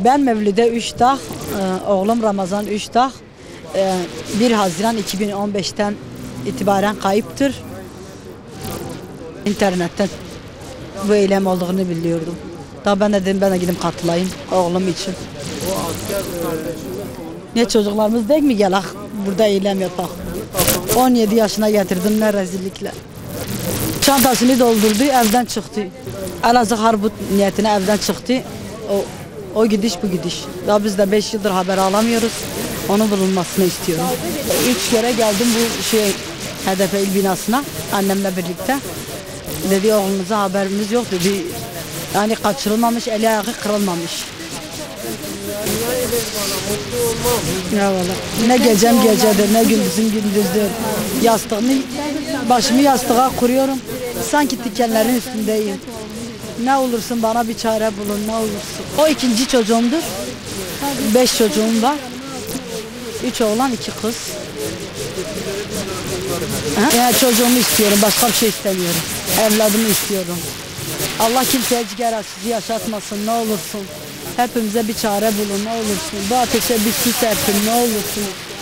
Ben Mevlüt'e 3 dağ, oğlum Ramazan 3 dağ. 1 Haziran 2015'ten itibaren kayıptır. İnternetten bu eylem olduğunu biliyordum. Daha ben de dedim ben de gidip katılayım oğlum için. Ne çocuklarımız değil mi gel burada eylem yapak. 17 yaşına getirdim ne rezillikle. Çantasını doldurdu evden çıktı. Elazığ Harbut niyetine evden çıktı. O gidiş bu gidiş. Daha biz de 5 yıldır haber alamıyoruz. Onun bulunmasını istiyorum. 3 kere geldim bu HDP il binasına annemle birlikte. Dedi oğlunuza haberimiz yok dedi. Yani kaçırılmamış, eli ayağı kırılmamış. Ya vallahi. Ne gecem gecedir, ne gündüzüm gündüzdür. Başımı yastığa kuruyorum. Sanki dikenlerin üstündeyim. Ne olursun bana bir çare bulun, ne olursun. O 2. çocuğumdur. 5 çocuğum var. 3 oğlan 2 kız. Yani çocuğumu istiyorum, başka bir şey istemiyorum. Evladımı istiyorum. Allah kimseye ciğer acısı yaşatmasın, ne olursun. Hepimize bir çare bulun, ne olursun. Bu ateşe bir su serpin, ne olursun.